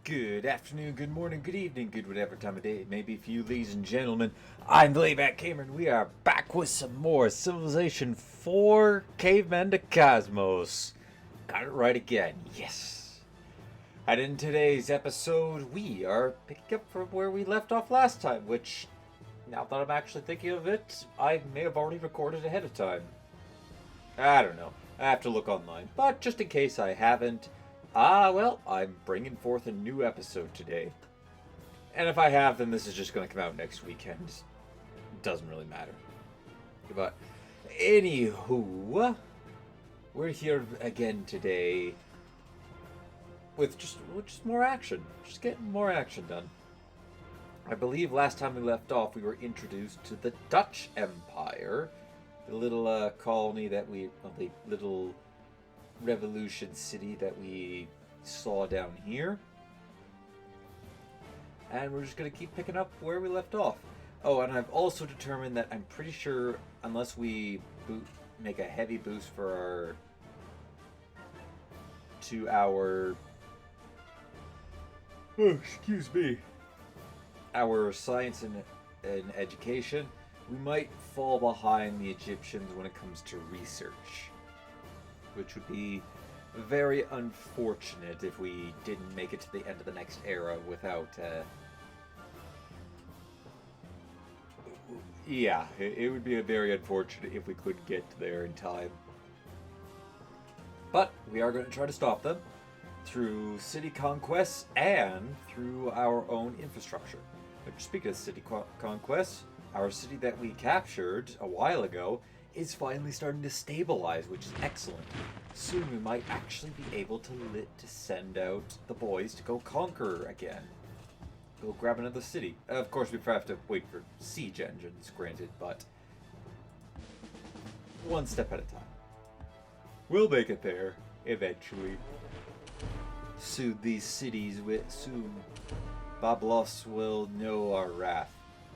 Good afternoon, good morning, good evening, good whatever time of day it may be for you, ladies and gentlemen. I'm the Layback Cavemen. We are back with some more Civilization 4 Cavemen to Cosmos. Got it right again, yes. And in today's episode, we are picking up from where we left off last time, which, now that I'm actually thinking of it, I may have already recorded ahead of time. I don't know. I have to look online. But just in case I haven't, well, I'm bringing forth a new episode today. And if I have, then this is just going to come out next weekend. Doesn't really matter. But, anywho, we're here again today with just more action. Just getting more action done. I believe last time we left off, we were introduced to the Dutch Empire. The little colony that the little revolution city that we saw down here. And we're just going to keep picking up where we left off. Oh, and I've also determined that I'm pretty sure unless we make a heavy boost for our our science and education, we might fall behind the Egyptians when it comes to research, which would be very unfortunate if we didn't make it to the end of the next era without yeah, it would be very unfortunate if we couldn't get there in time. But we are going to try to stop them through city conquests and through our own infrastructure. But speaking of city conquests, our city that we captured a while ago is finally starting to stabilize, which is excellent. Soon we might actually be able to send out the boys to go conquer again. Go grab another city. Of course, we have to wait for siege engines, granted, but one step at a time. We'll make it there, eventually. Soon these cities, soon Bablos will know our wrath.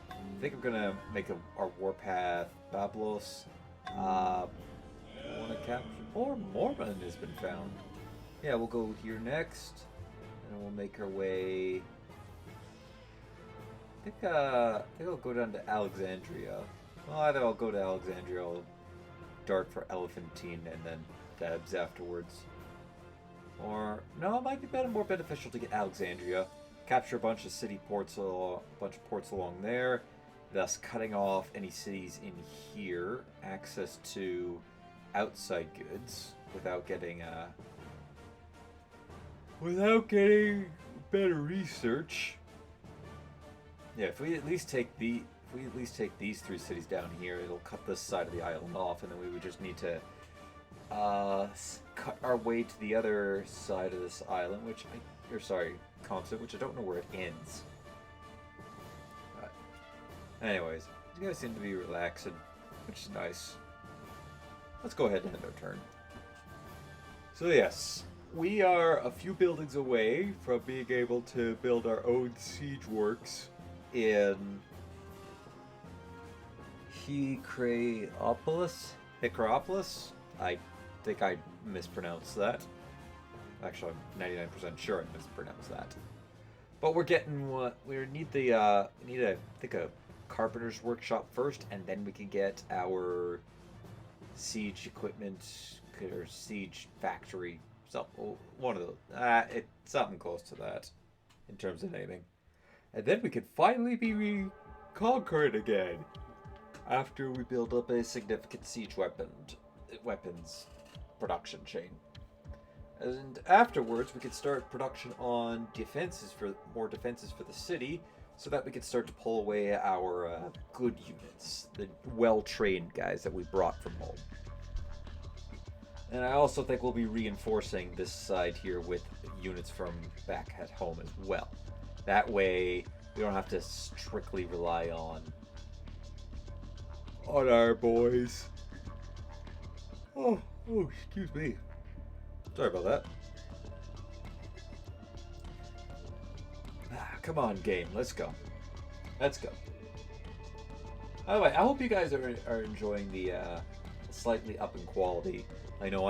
I think I'm gonna make our warpath Bablos. Want to capture, or Mormon has been found. Yeah, we'll go here next, and we'll make our way. I think I'll go down to Alexandria. Well, either I'll go to Alexandria, I'll dart for Elephantine, and then Thebes afterwards. Or no, it might be more beneficial to get Alexandria, capture a bunch of ports along there, thus cutting off any cities in here, access to outside goods without getting better research. Yeah, if we at least take these three cities down here, it'll cut this side of the island off, and then we would just need to cut our way to the other side of this island, continent, which I don't know where it ends. But anyways, you guys seem to be relaxing, which is nice. Let's go ahead and end our turn. So yes, we are a few buildings away from being able to build our own siege works in Hicraopolis? I think I mispronounced that. Actually, I'm 99% sure I mispronounced that. But we're getting we need a carpenter's workshop first, and then we can get our siege equipment or siege factory. One of those. It's something close to that in terms of naming. And then we can finally be reconquered again after we build up a significant siege weapons production chain. And afterwards, we could start production on more defenses for the city, so that we could start to pull away our good units, the well-trained guys that we brought from home. And I also think we'll be reinforcing this side here with units from back at home as well. That way, we don't have to strictly rely on our boys. Oh, excuse me. Sorry about that. Come on, game. Let's go. By the way, I hope you guys are enjoying the slightly up in quality. I know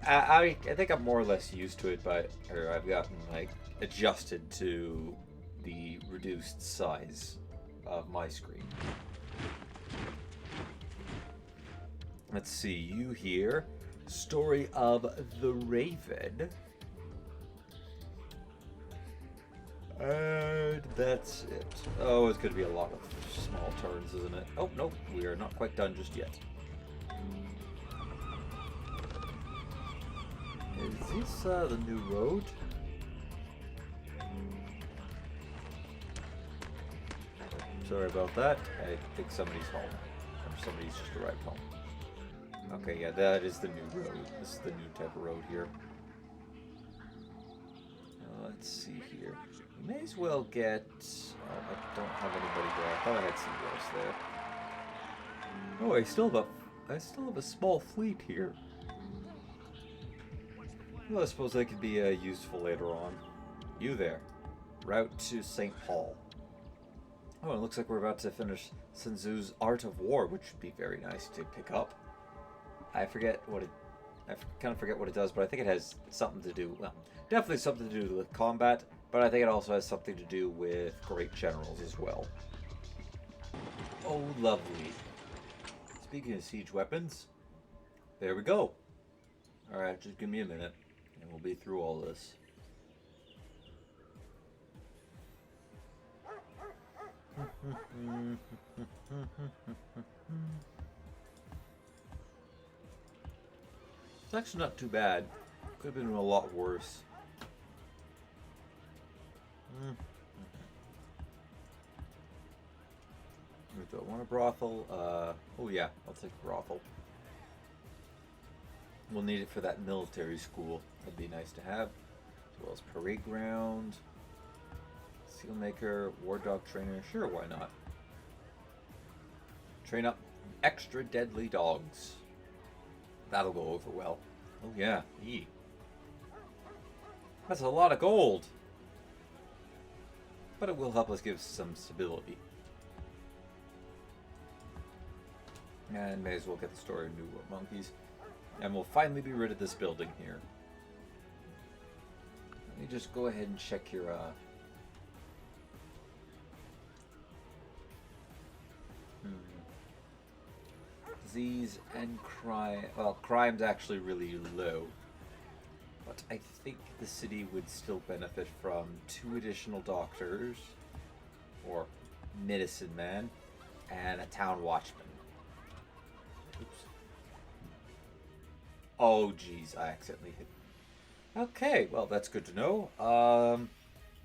I think I'm more or less used to it, or I've gotten like adjusted to the reduced size of my screen. Let's see, you here. Story of the Raven. And that's it. Oh, it's going to be a lot of small turns, isn't it? Oh, nope, we are not quite done just yet. Is this the new road? Sorry about that. I think somebody's home. Or somebody's just arrived home. Okay, yeah, that is the new road. This is the new type of road here. Let's see here. We may as well get... I don't have anybody there. I thought I had somebody else there. Oh, I still have a small fleet here. Well, I suppose they could be useful later on. You there. Route to St. Paul. Oh, it looks like we're about to finish Sun Tzu's Art of War, which would be very nice to pick up. I kind of forget what it does, but I think it has something to do, well, definitely something to do with combat, but I think it also has something to do with great generals as well. Oh, lovely. Speaking of siege weapons, there we go. Alright, just give me a minute, and we'll be through all this. It's actually not too bad. Could have been a lot worse. Do I want a brothel? Oh yeah, I'll take a brothel. We'll need it for that military school. That'd be nice to have. As well as parade ground, sealmaker, war dog trainer. Sure, why not? Train up extra deadly dogs. That'll go over well. Oh yeah, that's a lot of gold. But it will help us give some stability. And may as well get the story of New Monkeys. And we'll finally be rid of this building here. Let me just go ahead and check your disease and crime. Well, crime's actually really low. But I think the city would still benefit from 2 additional doctors, or medicine man, and a town watchman. Oops. Oh, geez, I accidentally hit. Okay, well, that's good to know.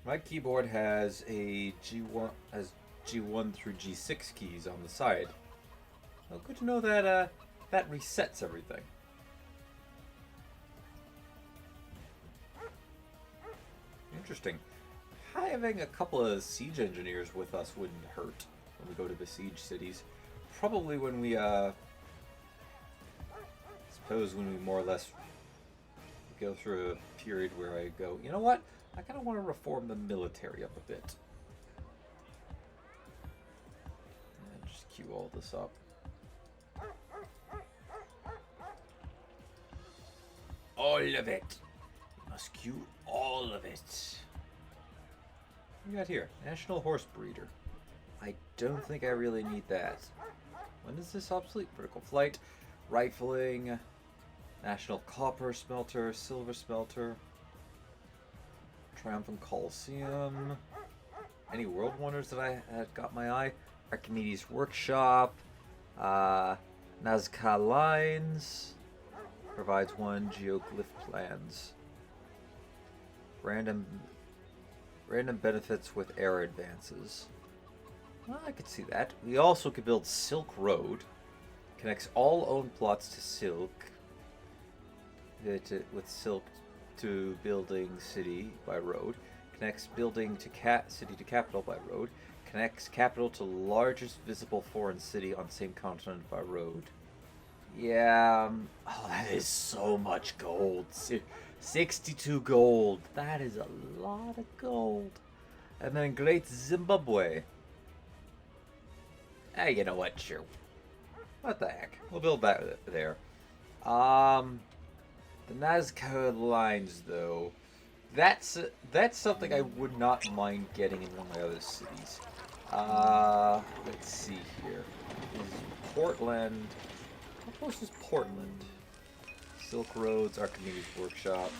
My keyboard has a G1 through G6 keys on the side. Well, good to know that that resets everything. Interesting. Having a couple of siege engineers with us wouldn't hurt when we go to besiege cities. Probably when we, suppose when we more or less go through a period where I go, you know what? I kind of want to reform the military up a bit. And just queue all this up. All of it. You must queue all of it. What do we got here? National Horse Breeder. I don't think I really need that. When is this obsolete? Vertical flight, rifling, National Copper Smelter, Silver Smelter, Triumphant Coliseum. Any World Wonders that I had got my eye? Archimedes Workshop, Nazca Lines. Provides 1 geoglyph plans. Random benefits with air advances. Well, I could see that. We also could build Silk Road. Connects all owned plots to Silk. With Silk to building city by road. Connects building to city to capital by road. Connects capital to largest visible foreign city on same continent by road. Yeah, oh, that is so much gold. 62 gold. That is a lot of gold. And then Great Zimbabwe. Hey, you know what? Sure. What the heck? We'll build that there. The Nazca lines, though, that's something I would not mind getting in one of my other cities. Let's see here. Is Portland? How close is Portland? Silk Roads, Archimedes Workshop.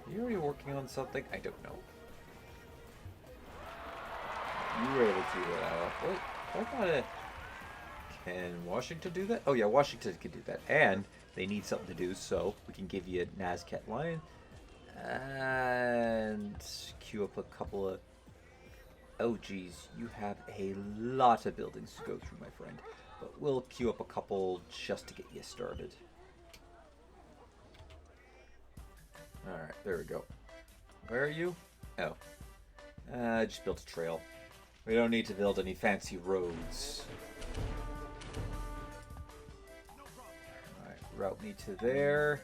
Are you already working on something? I don't know. You were able to do that. Wait, I thought it. Can Washington do that? Oh yeah, Washington can do that. And they need something to do, so we can give you a Nazca line. And queue up a couple of... Oh geez, you have a lot of buildings to go through, my friend. But we'll queue up a couple just to get you started. Alright, there we go. Where are you? Oh. I just built a trail. We don't need to build any fancy roads. Alright, route me to there.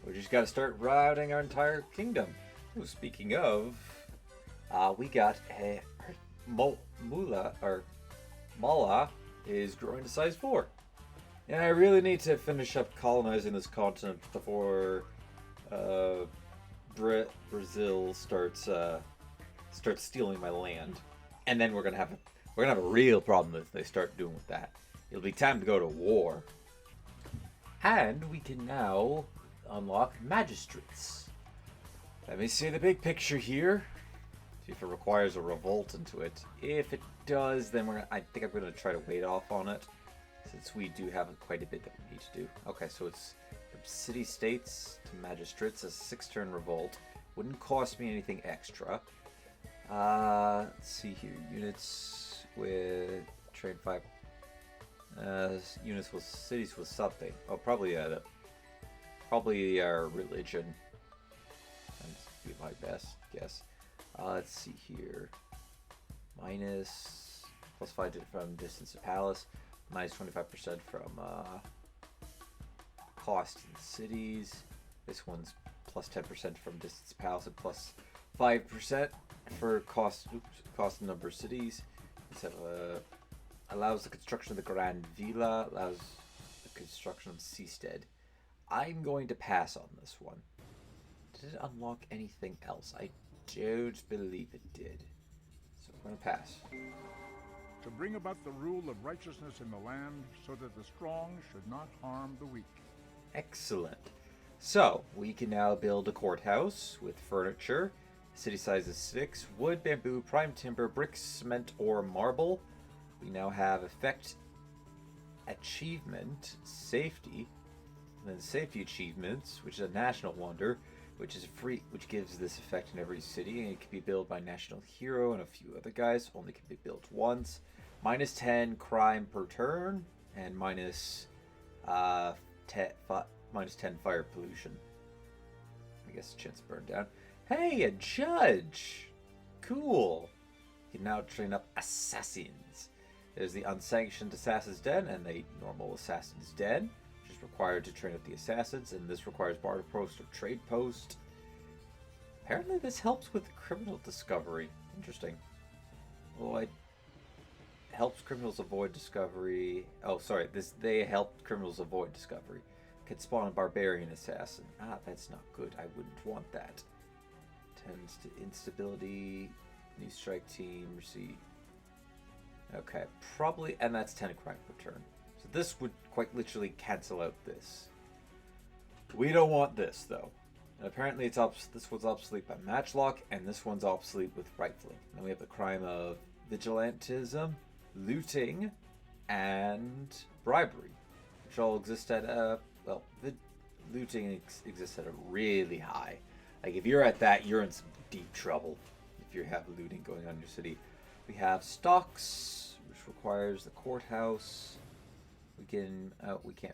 We just gotta start routing our entire kingdom. Ooh, speaking of, we got a Mala is growing to size 4. Yeah, I really need to finish up colonizing this continent before Brazil starts stealing my land, and then we're gonna have a real problem if they start doing with that. It'll be time to go to war, and we can now unlock magistrates. Let me see the big picture here. See if it requires a revolt into it. If it does, then I think I'm gonna try to wait off on it, since we do have quite a bit that we need to do. Okay, so it's city-states to magistrates, a 6-turn revolt. Wouldn't cost me anything extra. Let's see here. Units with train 5. Units with cities with something. Oh, probably our religion. That'd be my best guess. Let's see here. Minus +5 from distance to palace. Minus 25% from cost in cities. This one's plus 10% from distance to palace and plus 5% for cost number of cities. Let's have allows the construction of the Grand Villa, allows the construction of Seastead. I'm going to pass on this one. Did it unlock anything else? I don't believe it did. So I'm going to pass. To bring about the rule of righteousness in the land, so that the strong should not harm the weak. Excellent. So, we can now build a courthouse with furniture. City size is 6. Wood, bamboo, prime timber, brick, cement, or marble. We now have effect, achievement, safety, and then safety achievements, which is a national wonder, which is free, which gives this effect in every city, and it can be built by national hero and a few other guys. Only can be built once. Minus 10 crime per turn, and minus 10 fire pollution. I guess chance to burn down. Hey, a judge! Cool. You can now train up assassins. There's the unsanctioned assassin's den and the normal assassin's den, which is required to train up the assassins, and this requires barter post or trade post. Apparently this helps with criminal discovery. Interesting. Well, it helps criminals avoid discovery. Oh, sorry. They help criminals avoid discovery. Can spawn a barbarian assassin. Ah, that's not good. I wouldn't want that. Tends to instability. New strike team. Receive. Okay, probably, and that's 10 crime per turn. So this would quite literally cancel out this. We don't want this though. And apparently it's this one's obsolete by matchlock, and this one's obsolete with rifling. Then we have the crime of vigilantism, looting, and bribery, which all exist at well, looting exists at a really high. Like if you're at that, you're in some deep trouble if you have looting going on in your city. We have stocks, which requires the courthouse. We can't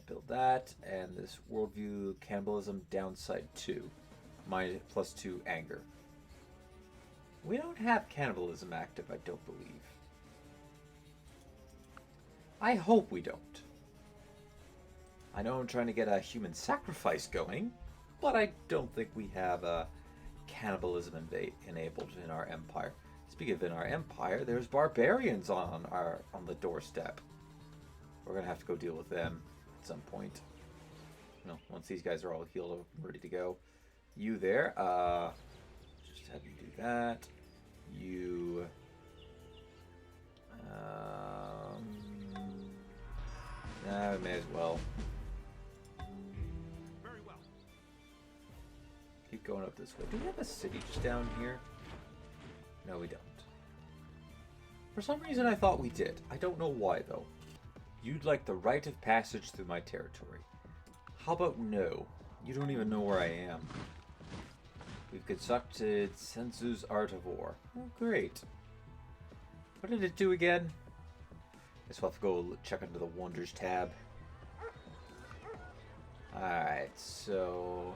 build that, and this worldview cannibalism downside 2, minus +2 anger. We don't have cannibalism active, I don't believe. I hope we don't. I know I'm trying to get a human sacrifice going, but I don't think we have cannibalism enabled in our empire. Speaking of in our empire, there's barbarians on the doorstep. We're going to have to go deal with them at some point. No, once these guys are all healed up and ready to go. You there. Just have you do that. You... we may as well. Very well. Keep going up this way. Do we have a city just down here? No, we don't. For some reason, I thought we did. I don't know why, though. You'd like the right of passage through my territory. How about no? You don't even know where I am. We've constructed Sensu's Art of War. Oh, great. What did it do again? Guess we'll have to go check under the Wonders tab. Alright, so...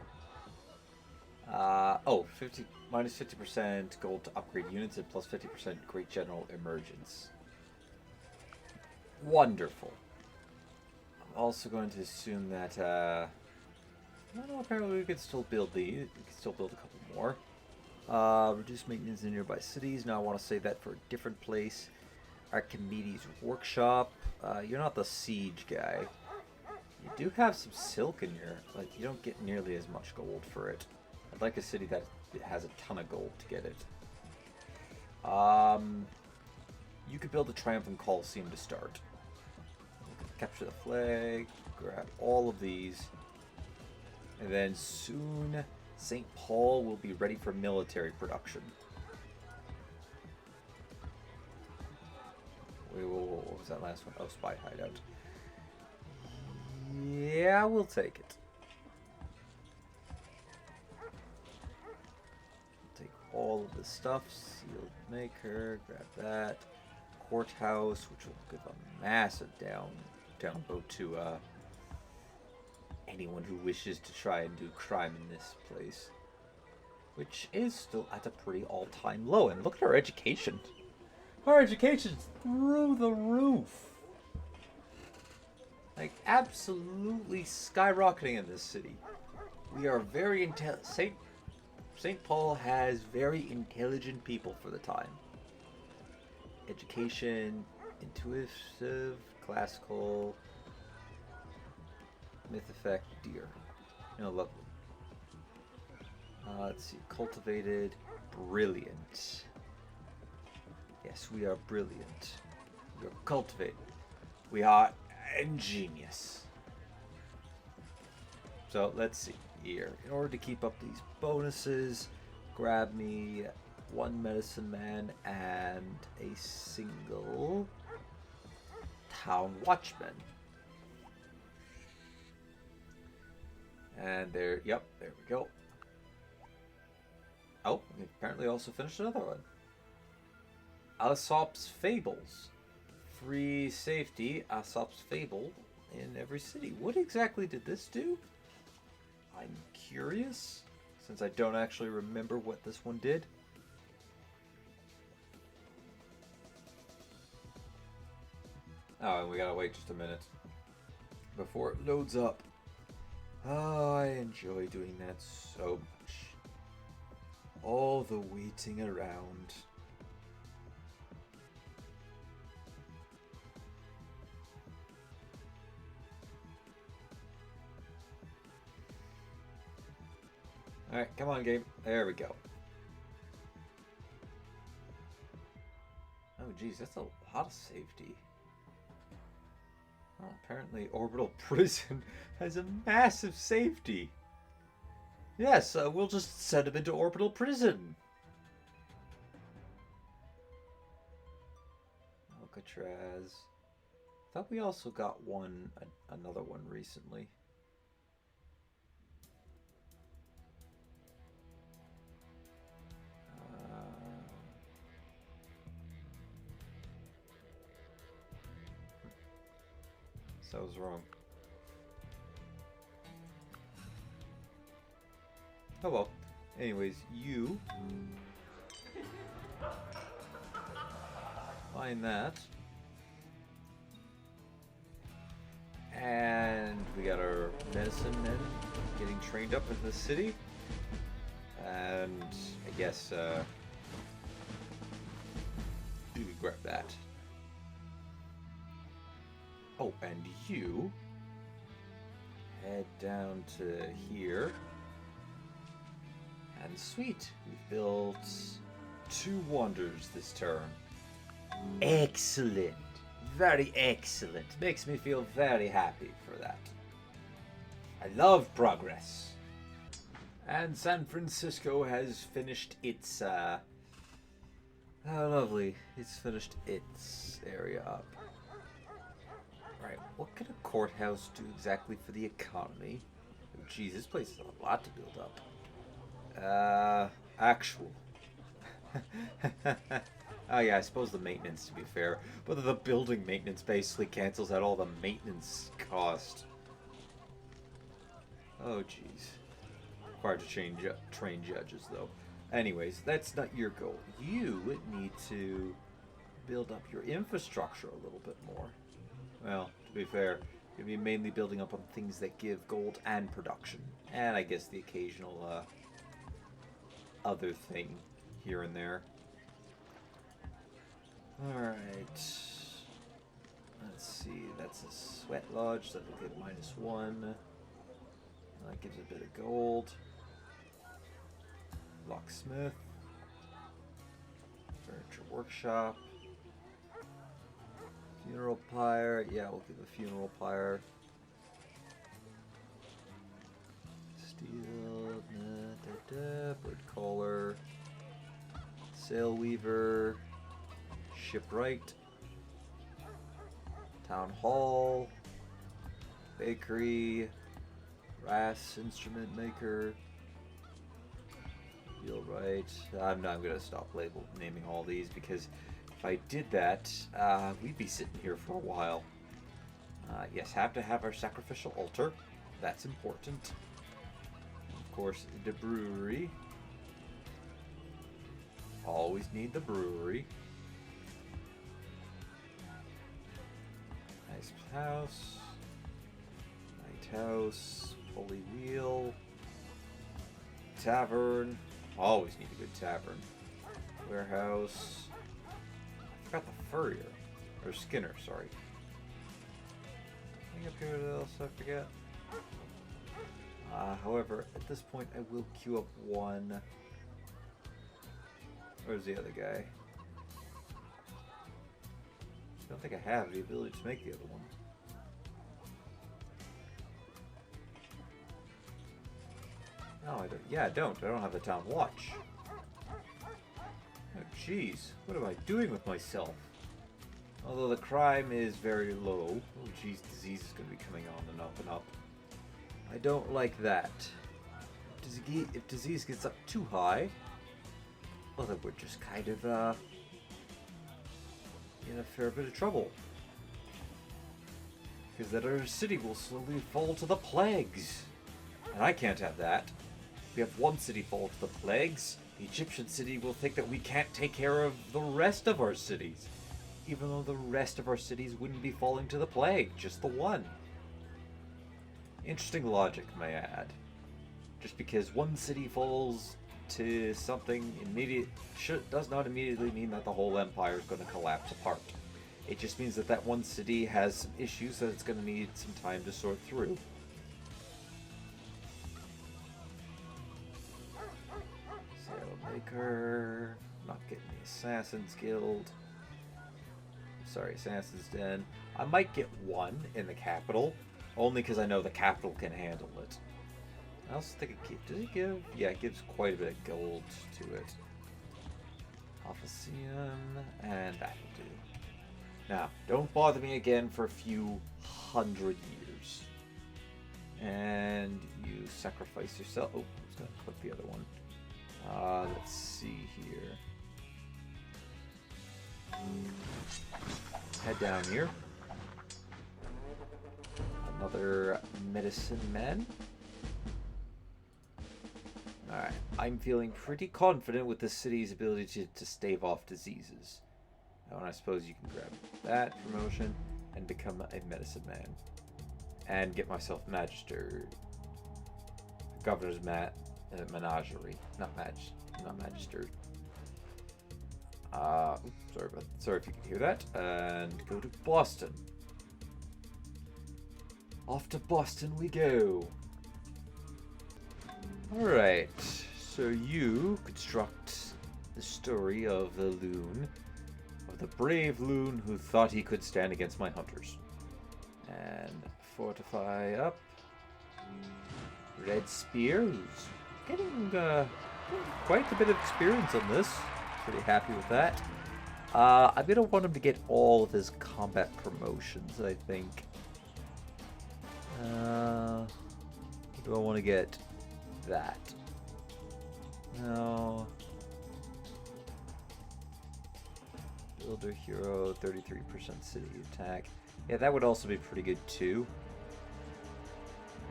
minus 50% gold to upgrade units and plus 50% Great General Emergence. Wonderful. I'm also going to assume that, I don't know, apparently we could still build these. We could still build a couple more. Reduce maintenance in nearby cities. Now I want to save that for a different place. Archimedes Workshop. You're not the siege guy. You do have some silk in your, like, you don't get nearly as much gold for it. I'd like a city that has a ton of gold to get it. You could build a Triumphant Colosseum to start. Capture the flag, grab all of these, and then soon St. Paul will be ready for military production. Wait, what was that last one? Oh, spy hideout. Yeah, we'll take it. Take all of the stuff. Sealed maker. Grab that. Courthouse, which will give a massive downvote to anyone who wishes to try and do crime in this place, which is still at a pretty all-time low. And look at our education. Our education's through the roof. Like, absolutely skyrocketing in this city. We are very intelligent. St. Paul has very intelligent people for the time. Education, intuitive, classical, myth effect, deer. Lovely. Let's see, cultivated, brilliant. Yes, we are brilliant. We are cultivated. We are ingenious. So let's see here. In order to keep up these bonuses, grab me one medicine man and a single town watchman. And there, yep, there we go. Oh, we apparently also finished another one. Aesop's Fables. Free safety, Aesop's Fable in every city. What exactly did this do? I'm curious, since I don't actually remember what this one did. Oh, and we gotta wait just a minute before it loads up. Oh, I enjoy doing that so much. All the waiting around. Alright, come on, game. There we go. Oh, geez, that's a lot of safety. Oh, apparently Orbital Prison has a massive safety. Yes, we'll just send him into Orbital Prison. Alcatraz. I thought we also got another one recently. So I was wrong. Oh well. Anyways, you find that. And we got our medicine men getting trained up in the city. And I guess you can grab that. Oh, and you head down to here. And sweet, we've built 2 wonders this turn. Excellent. Very excellent. Makes me feel very happy for that. I love progress. And San Francisco has finished its, oh lovely, it's finished its area up. Right, what can a courthouse do exactly for the economy? Oh, geez, this place is a lot to build up. Actual. Oh yeah, I suppose the maintenance, to be fair. But the building maintenance basically cancels out all the maintenance cost. Oh jeez. Required to train judges, though. Anyways, that's not your goal. You need to build up your infrastructure a little bit more. Well, to be fair, you'll be mainly building up on things that give gold and production. And I guess the occasional other thing here and there. Alright. Let's see, that's a sweat lodge, that'll get -1. That gives a bit of gold. Locksmith. Furniture workshop. Funeral pyre, yeah, we'll give a funeral pyre. Steel, bird caller. Sail weaver. Shipwright. Town hall. Bakery. Brass instrument maker. Wheelwright. I'm gonna stop naming all these because if I did that, we'd be sitting here for a while. Yes, have to have our sacrificial altar. That's important. Of course, the brewery. Always need the brewery. Nice house. Lighthouse. Pulley wheel. Tavern. Always need a good tavern. Warehouse. I forgot the furrier. Or Skinner, sorry. I think I've got what else I forget. However, at this point I will queue up one. Where's the other guy? I don't think I have the ability to make the other one. No, I don't. Yeah, I don't. I don't have the town watch. Oh, jeez. What am I doing with myself? Although the crime is very low. Oh, jeez. Disease is going to be coming on and up and up. I don't like that. If disease gets up too high, well, then we're just kind of, in a fair bit of trouble. Because that our city will slowly fall to the plagues. And I can't have that. If we have one city fall to the plagues, the Egyptian city will think that we can't take care of the rest of our cities. Even though the rest of our cities wouldn't be falling to the plague, just the one. Interesting logic, may I add. Just because one city falls to something does not immediately mean that the whole empire is going to collapse apart. It just means that that one city has some issues that it's going to need some time to sort through. Sailmaker, not getting the Assassin's Guild. Sorry, Assassin's Den. I might get one in the capital, only because I know the capital can handle it. I also think does it give? Yeah, it gives quite a bit of gold to it. Officium, and that will do. Now, don't bother me again for a few 100 years. And you sacrifice yourself. Oh, I was going to click the other one. Let's see here. Head down here. Another medicine man. Alright, I'm feeling pretty confident with the city's ability to stave off diseases. Oh, and I suppose you can grab that promotion and become a medicine man. And get myself Magister. Governor's Menagerie. Not Magister. Sorry if you can hear that. And go to Boston. Off to Boston we go. Alright, so you construct the story of the loon, of the brave loon who thought he could stand against my hunters. And fortify up. Red Spear, who's getting quite a bit of experience on this. Pretty happy with that. I'm going to want him to get all of his combat promotions, I think. Do I want to get that? No. Builder Hero, 33% city attack. Yeah, that would also be pretty good too.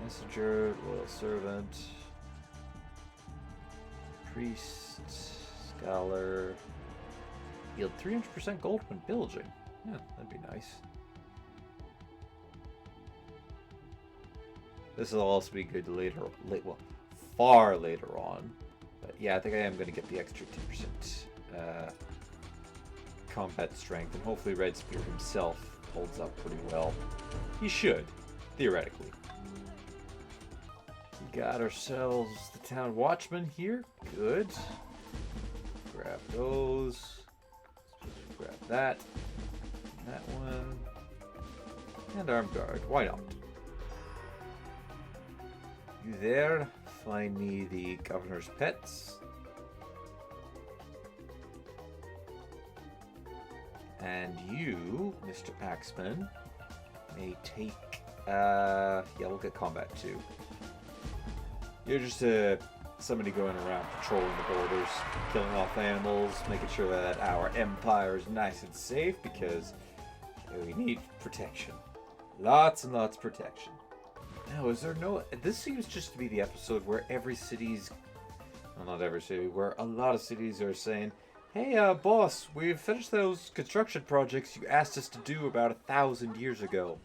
Messenger, Loyal Servant, Priest, Scholar. Yield 300% gold when pillaging. Yeah, that'd be nice. This will also be good later, well, far later on. But yeah, I think I am going to get the extra 10% combat strength, and hopefully Red Spear himself holds up pretty well. He should, theoretically. We got ourselves the town watchman here. Good. Grab those. Grab that. That one. And armed guard. Why not? You there? Find me the governor's pets. And you, Mr. Axeman, may take, yeah, we'll get combat too. You're just somebody going around patrolling the borders, killing off animals, making sure that our empire is nice and safe, because we need protection. Lots and lots of protection. Now, is there no... This seems just to be the episode where every city's... Well, not every city, where a lot of cities are saying, hey, boss, we've finished those construction projects you asked us to do about 1,000 years ago.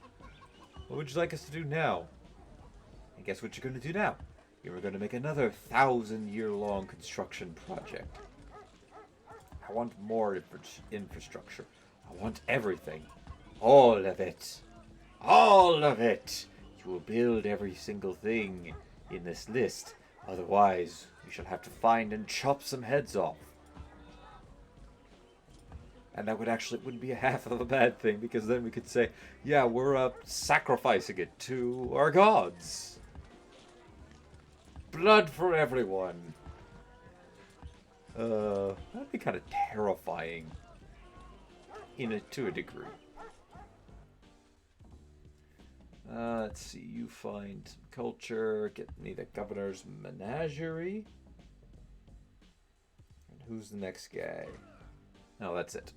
What would you like us to do now? And guess what you're going to do now? You're going to make another 1,000-year-long construction project. I want more infrastructure. I want everything. All of it. All of it! You will build every single thing in this list. Otherwise, you shall have to find and chop some heads off. And that wouldn't be a half of a bad thing, because then we could say, yeah, we're sacrificing it to our gods. Blood for everyone. That'd be kind of terrifying to a degree. Let's see, you find some culture, get me the governor's menagerie. And who's the next guy? Oh, that's it.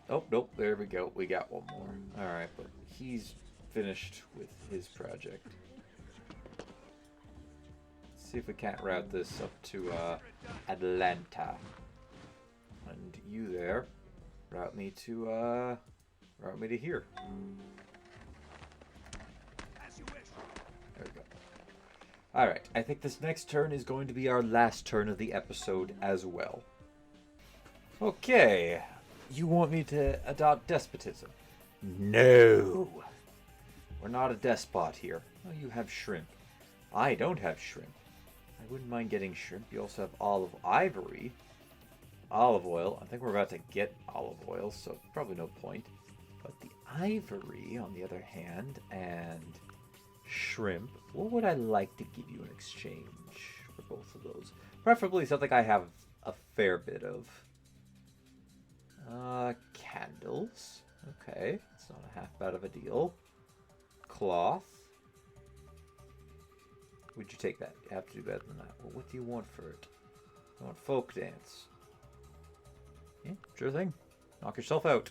Oh, nope, there we go. We got one more. Alright, but he's finished with his project. Let's see if we can't route this up to Atlanta. And you there, route me to here. There we go. Alright, I think this next turn is going to be our last turn of the episode as well. Okay, you want me to adopt despotism? No! We're not a despot here. Oh, you have shrimp. I don't have shrimp. I wouldn't mind getting shrimp. You also have olive ivory. Olive oil. I think we're about to get olive oil, so probably no point. But the ivory, on the other hand, and shrimp, what would I like to give you in exchange for both of those? Preferably something I have a fair bit of. Candles. Okay, it's not a half bad of a deal. Cloth. Would you take that? You have to do better than that. Well, what do you want for it? You want folk dance? Yeah, sure thing. Knock yourself out.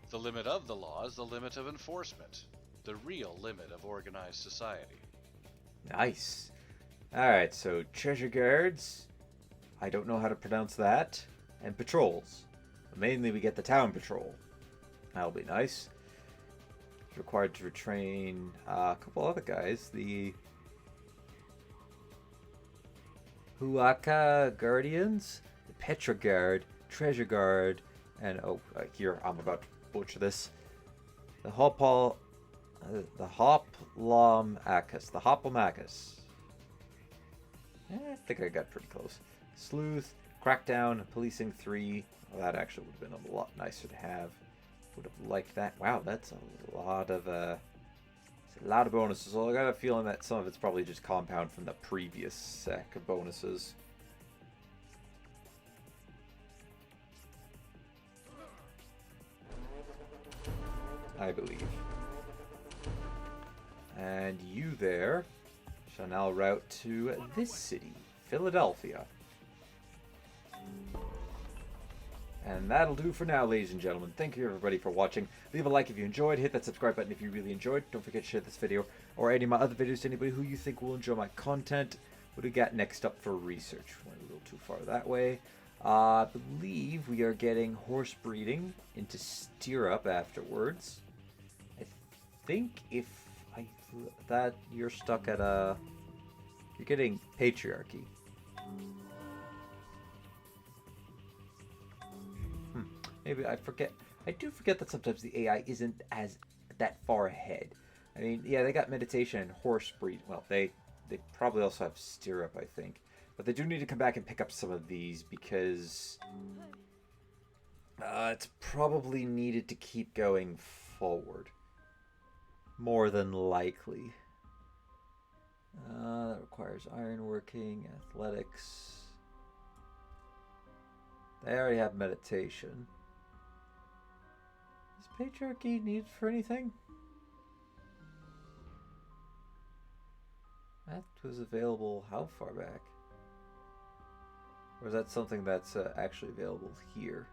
The limit of the law is the limit of enforcement. The real limit of organized society. Nice. Alright, so treasure guards. I don't know how to pronounce that. And patrols. Mainly we get the town patrol. That'll be nice. It's required to retrain a couple other guys. The Huaca Guardians, the Petra Guard, Treasure Guard, And here I'm about to butcher this. The Hoplomachus. I think I got pretty close. Sleuth, Crackdown, Policing 3. Well, that actually would have been a lot nicer to have. Would have liked that. Wow, that's a lot of bonuses. So I got a feeling that some of it's probably just compound from the previous set of bonuses. I believe. And you there shall now route to this city, Philadelphia. And that'll do for now, ladies and gentlemen. Thank you, everybody, for watching. Leave a like if you enjoyed. Hit that subscribe button if you really enjoyed. Don't forget to share this video or any of my other videos to anybody who you think will enjoy my content. What do we got next up for research? Went a little too far that way. I believe we are getting horse breeding into stirrup afterwards. I think if that you're stuck at you're getting patriarchy. Maybe I forget. I do forget that sometimes the AI isn't that far ahead. I mean, yeah, they got meditation and horse breed. Well, they probably also have stirrup, I think. But they do need to come back and pick up some of these because it's probably needed to keep going forward. More than likely. That requires ironworking, athletics. They already have meditation. Is patriarchy needed for anything? That was available how far back? Or is that something that's actually available here?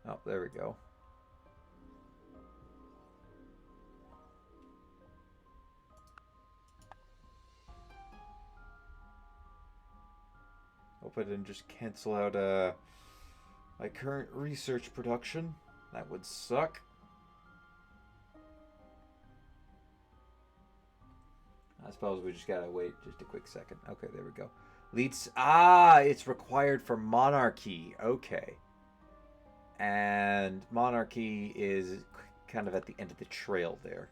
Oh, there we go. Hope I didn't just cancel out my current research production. That would suck. I suppose we just gotta wait just a quick second. Okay, there we go. Leads. It's required for monarchy. Okay. And monarchy is kind of at the end of the trail there.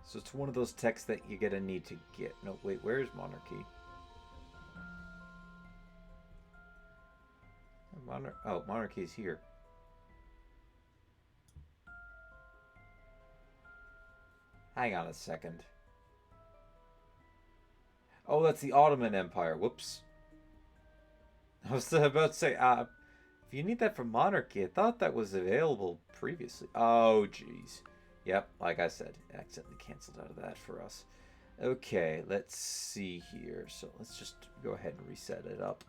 So it's one of those texts that you're gonna need to get. No, wait, where's monarchy? Monarchy is here. Hang on a second. Oh, that's the Ottoman Empire. Whoops. I was about to say, if you need that for monarchy, I thought that was available previously. Oh, jeez. Yep, like I said, accidentally canceled out of that for us. Okay, let's see here. So let's just go ahead and reset it up.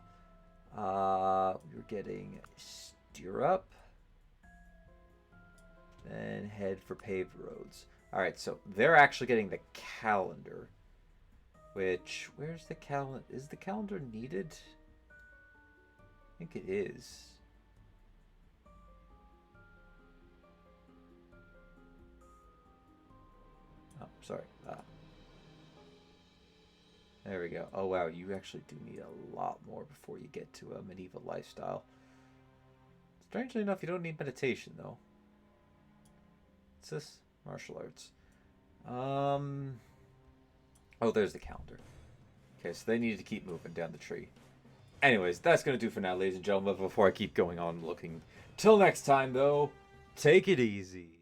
We're getting stirrup. Then head for paved roads. Alright, so they're actually getting the calendar. Which, where's the calendar? Is the calendar needed? I think it is. Oh, sorry. There we go. Oh, wow. You actually do need a lot more before you get to a medieval lifestyle. Strangely enough, you don't need meditation, though. What's this? Martial arts. Oh, there's the calendar. Okay, so they needed to keep moving down the tree. Anyways, that's going to do for now, ladies and gentlemen, before I keep going on looking. Till next time, though, take it easy.